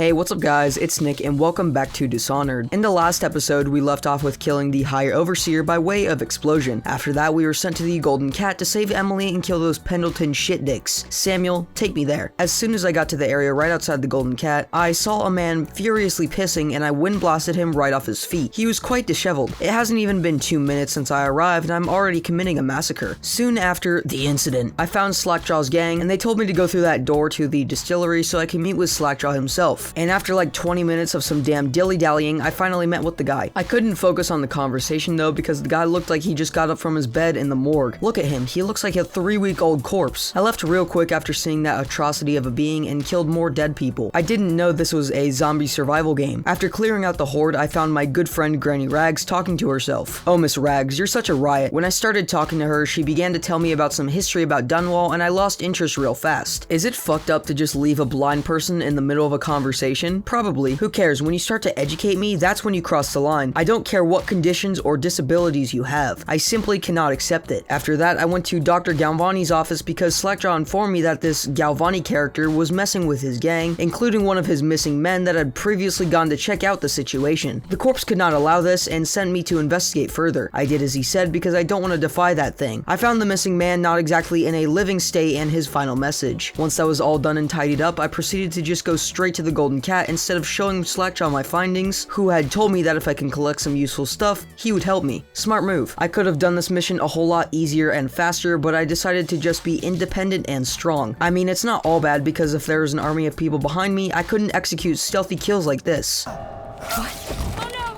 Hey, what's up guys, it's Nick and welcome back to Dishonored. In the last episode, we left off with killing the High Overseer by way of explosion. After that, we were sent to the Golden Cat to save Emily and kill those Pendleton shit dicks. Samuel, take me there. As soon as I got to the area right outside the Golden Cat, I saw a man furiously pissing and I wind blasted him right off his feet. He was quite disheveled. It hasn't even been 2 minutes since I arrived and I'm already committing a massacre. Soon after the incident, I found Slackjaw's gang and they told me to go through that door to the distillery so I can meet with Slackjaw himself. And after like 20 minutes of some damn dilly-dallying, I finally met with the guy. I couldn't focus on the conversation though because the guy looked like he just got up from his bed in the morgue. Look at him, he looks like a 3-week-old corpse. I left real quick after seeing that atrocity of a being and killed more dead people. I didn't know this was a zombie survival game. After clearing out the horde, I found my good friend Granny Rags talking to herself. Oh, Miss Rags, you're such a riot. When I started talking to her, she began to tell me about some history about Dunwall and I lost interest real fast. Is it fucked up to just leave a blind person in the middle of a conversation? Probably. Who cares? When you start to educate me, that's when you cross the line. I don't care what conditions or disabilities you have. I simply cannot accept it. After that, I went to Dr. Galvani's office because Slackjaw informed me that this Galvani character was messing with his gang, including one of his missing men that had previously gone to check out the situation. The corpse could not allow this and sent me to investigate further. I did as he said because I don't want to defy that thing. I found the missing man not exactly in a living state and his final message. Once that was all done and tidied up, I proceeded to just go straight to the Golden Cat instead of showing Slackjaw my findings, who had told me that if I can collect some useful stuff, he would help me. Smart move. I could have done this mission a whole lot easier and faster, but I decided to just be independent and strong. I mean, it's not all bad because if there was an army of people behind me, I couldn't execute stealthy kills like this. What? Oh no!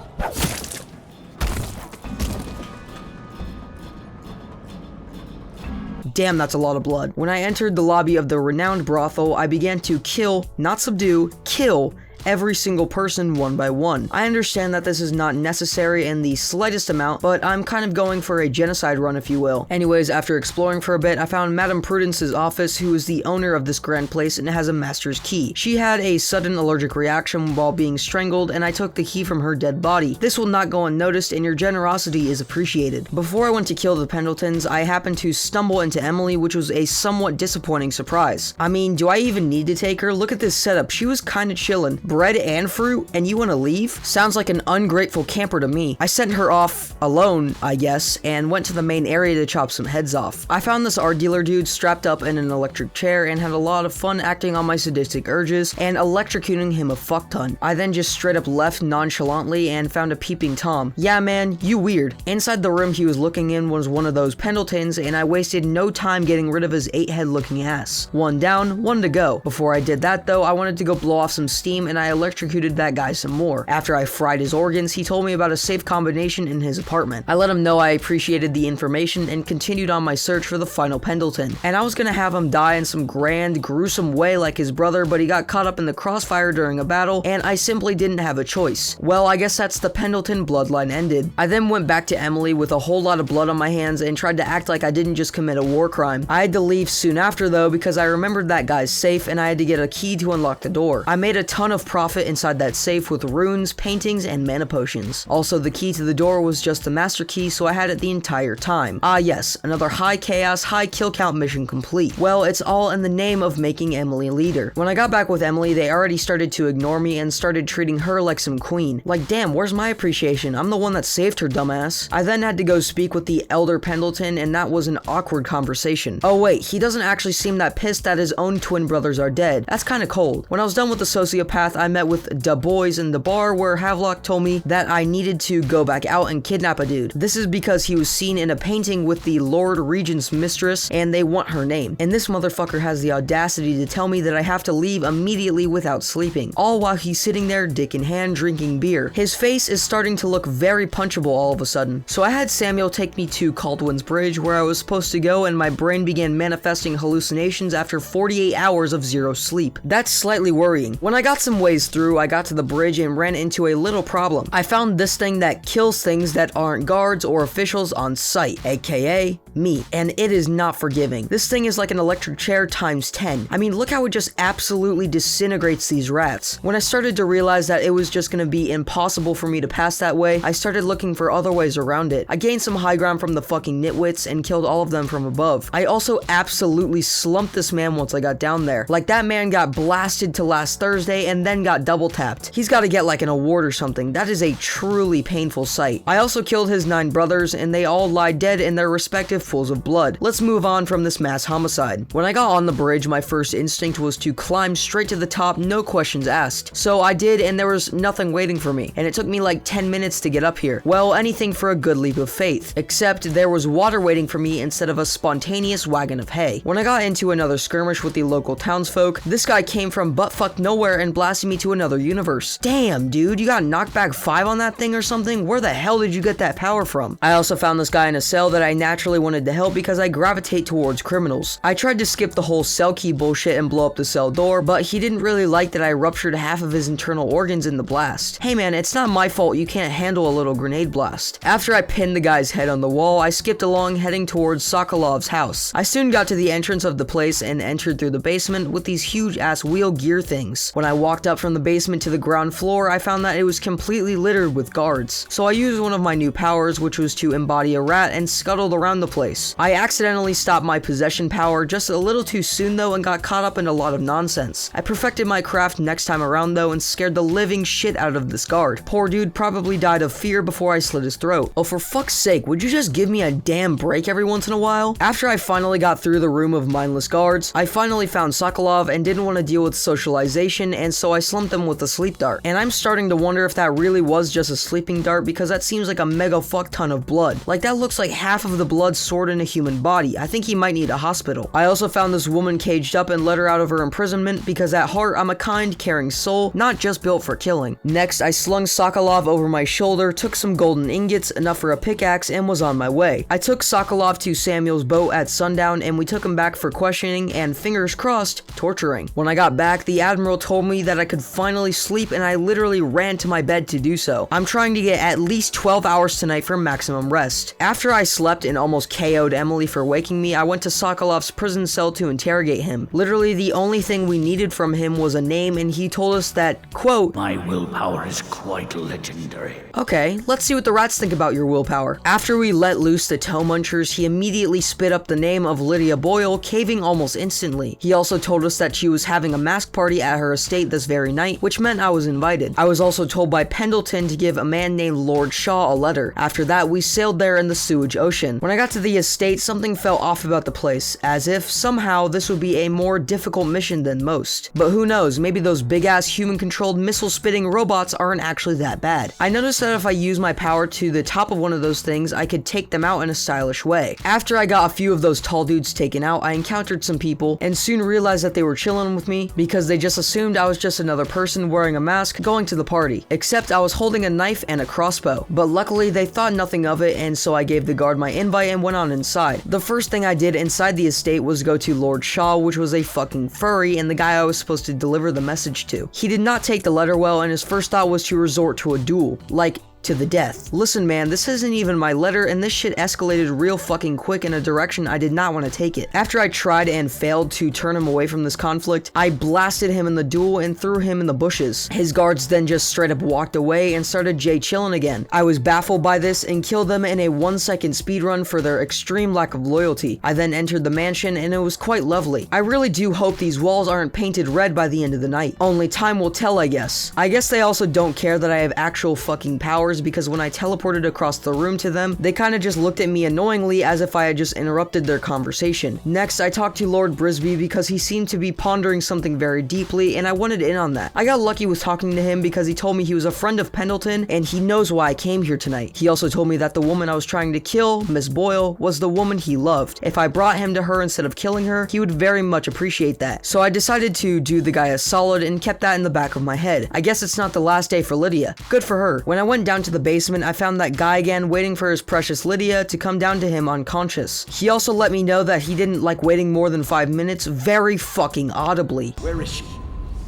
Damn, that's a lot of blood. When I entered the lobby of the renowned brothel, I began to kill, not subdue, kill every single person one by one. I understand that this is not necessary in the slightest amount, but I'm kind of going for a genocide run, if you will. Anyways, after exploring for a bit, I found Madame Prudence's office, who is the owner of this grand place and has a master's key. She had a sudden allergic reaction while being strangled, and I took the key from her dead body. This will not go unnoticed, and your generosity is appreciated. Before I went to kill the Pendletons, I happened to stumble into Emily, which was a somewhat disappointing surprise. I mean, do I even need to take her? Look at this setup. She was kinda chillin'. Bread and fruit, and you want to leave? Sounds like an ungrateful camper to me. I sent her off alone, I guess, and went to the main area to chop some heads off. I found this art dealer dude strapped up in an electric chair and had a lot of fun acting on my sadistic urges and electrocuting him a fuck ton. I then just straight up left nonchalantly and found a peeping Tom. Yeah man, you weird. Inside the room he was looking in was one of those Pendletons, and I wasted no time getting rid of his 8-head looking ass. One down, one to go. Before I did that though, I wanted to go blow off some steam and I electrocuted that guy some more. After I fried his organs, he told me about a safe combination in his apartment. I let him know I appreciated the information and continued on my search for the Final Pendleton. And I was gonna have him die in some grand, gruesome way like his brother, but he got caught up in the crossfire during a battle, and I simply didn't have a choice. Well, I guess that's the Pendleton bloodline ended. I then went back to Emily with a whole lot of blood on my hands and tried to act like I didn't just commit a war crime. I had to leave soon after though because I remembered that guy's safe and I had to get a key to unlock the door. I made a ton of profit inside that safe with runes, paintings, and mana potions. Also, the key to the door was just the master key, so I had it the entire time. Ah yes, another high chaos, high kill count mission complete. Well, it's all in the name of making Emily leader. When I got back with Emily, they already started to ignore me and started treating her like some queen. Like damn, where's my appreciation? I'm the one that saved her, dumbass. I then had to go speak with the elder Pendleton, and that was an awkward conversation. Oh wait, he doesn't actually seem that pissed that his own twin brothers are dead. That's kinda cold. When I was done with the sociopath, I met with the boys in the bar where Havelock told me that I needed to go back out and kidnap a dude. This is because he was seen in a painting with the Lord Regent's mistress and they want her name. And this motherfucker has the audacity to tell me that I have to leave immediately without sleeping. All while he's sitting there dick in hand drinking beer. His face is starting to look very punchable all of a sudden. So I had Samuel take me to Caldwin's Bridge where I was supposed to go, and my brain began manifesting hallucinations after 48 hours of zero sleep. That's slightly worrying. When I got some ways through, I got to the bridge and ran into a little problem. I found this thing that kills things that aren't guards or officials on site, aka me, and it is not forgiving. This thing is like an electric chair times 10. I mean, look how it just absolutely disintegrates these rats. When I started to realize that it was just gonna be impossible for me to pass that way, I started looking for other ways around it. I gained some high ground from the fucking nitwits and killed all of them from above. I also absolutely slumped this man once I got down there. Like, that man got blasted to last Thursday and then screen got double tapped. He's gotta get like an award or something. That is a truly painful sight. I also killed his 9 brothers, and they all lie dead in their respective pools of blood. Let's move on from this mass homicide. When I got on the bridge, my first instinct was to climb straight to the top, no questions asked. So I did, and there was nothing waiting for me, and it took me like 10 minutes to get up here. Well, anything for a good leap of faith. Except there was water waiting for me instead of a spontaneous wagon of hay. When I got into another skirmish with the local townsfolk, this guy came from buttfuck nowhere and blasted me to another universe. Damn, dude, you got knockback 5 on that thing or something? Where the hell did you get that power from? I also found this guy in a cell that I naturally wanted to help because I gravitate towards criminals. I tried to skip the whole cell key bullshit and blow up the cell door, but he didn't really like that I ruptured half of his internal organs in the blast. Hey man, it's not my fault you can't handle a little grenade blast. After I pinned the guy's head on the wall, I skipped along heading towards Sokolov's house. I soon got to the entrance of the place and entered through the basement with these huge ass wheel gear things. When I walked up from the basement to the ground floor, I found that it was completely littered with guards. So I used one of my new powers, which was to embody a rat, and scuttled around the place. I accidentally stopped my possession power just a little too soon though and got caught up in a lot of nonsense. I perfected my craft next time around though and scared the living shit out of this guard. Poor dude probably died of fear before I slit his throat. Oh, for fuck's sake, would you just give me a damn break every once in a while? After I finally got through the room of mindless guards, I finally found Sokolov and didn't want to deal with socialization, and so I slumped him with a sleep dart. And I'm starting to wonder if that really was just a sleeping dart, because that seems like a mega fuck ton of blood. Like, that looks like half of the blood stored in a human body. I think he might need a hospital. I also found this woman caged up and let her out of her imprisonment, because at heart I'm a kind, caring soul, not just built for killing. Next, I slung Sokolov over my shoulder, took some golden ingots, enough for a pickaxe, and was on my way. I took Sokolov to Samuel's boat at sundown, and we took him back for questioning and, fingers crossed, torturing. When I got back, the Admiral told me that I could finally sleep, and I literally ran to my bed to do so. I'm trying to get at least 12 hours tonight for maximum rest. After I slept and almost KO'd Emily for waking me, I went to Sokolov's prison cell to interrogate him. Literally, the only thing we needed from him was a name, and he told us that, quote, "My willpower is quite legendary." Okay, let's see what the rats think about your willpower. After we let loose the toe munchers, he immediately spit up the name of Lydia Boyle, caving almost instantly. He also told us that she was having a mask party at her estate this very night, which meant I was invited. I was also told by Pendleton to give a man named Lord Shaw a letter. After that, we sailed there in the sewage ocean. When I got to the estate, something felt off about the place, as if somehow this would be a more difficult mission than most. But who knows, maybe those big-ass human-controlled missile-spitting robots aren't actually that bad. I noticed that if I use my power to the top of one of those things, I could take them out in a stylish way. After I got a few of those tall dudes taken out, I encountered some people, and soon realized that they were chilling with me because they just assumed I was just another person wearing a mask going to the party. Except I was holding a knife and a crossbow. But luckily, they thought nothing of it, and so I gave the guard my invite and went on inside. The first thing I did inside the estate was go to Lord Shaw, which was a fucking furry and the guy I was supposed to deliver the message to. He did not take the letter well, and his first thought was to resort to a duel. Like, to the death. Listen man, this isn't even my letter, and this shit escalated real fucking quick in a direction I did not want to take it. After I tried and failed to turn him away from this conflict, I blasted him in the duel and threw him in the bushes. His guards then just straight up walked away and started chillin' again. I was baffled by this and killed them in a 1-second speedrun for their extreme lack of loyalty. I then entered the mansion and it was quite lovely. I really do hope these walls aren't painted red by the end of the night. Only time will tell, I guess. I guess they also don't care that I have actual fucking powers, because when I teleported across the room to them, they kinda just looked at me annoyingly as if I had just interrupted their conversation. Next, I talked to Lord Brisby because he seemed to be pondering something very deeply, and I wanted in on that. I got lucky with talking to him because he told me he was a friend of Pendleton, and he knows why I came here tonight. He also told me that the woman I was trying to kill, Miss Boyle, was the woman he loved. If I brought him to her instead of killing her, he would very much appreciate that. So I decided to do the guy a solid and kept that in the back of my head. I guess it's not the last day for Lydia. Good for her. When I went down to the basement, I found that guy again waiting for his precious Lydia to come down to him unconscious. He also let me know that he didn't like waiting more than 5 minutes very fucking audibly. Where is she?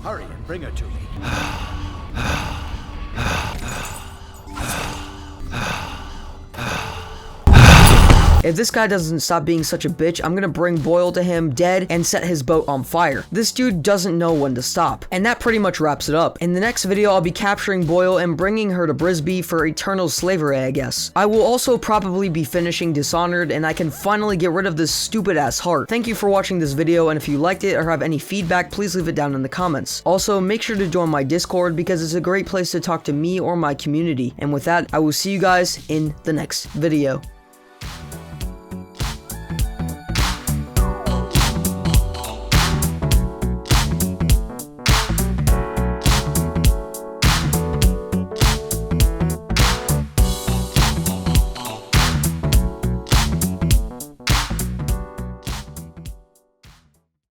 Hurry and bring her to me. If this guy doesn't stop being such a bitch, I'm gonna bring Boyle to him dead and set his boat on fire. This dude doesn't know when to stop. And that pretty much wraps it up. In the next video, I'll be capturing Boyle and bringing her to Brisbane for eternal slavery, I guess. I will also probably be finishing Dishonored, and I can finally get rid of this stupid ass heart. Thank you for watching this video, and if you liked it or have any feedback, please leave it down in the comments. Also, make sure to join my Discord because it's a great place to talk to me or my community. And with that, I will see you guys in the next video.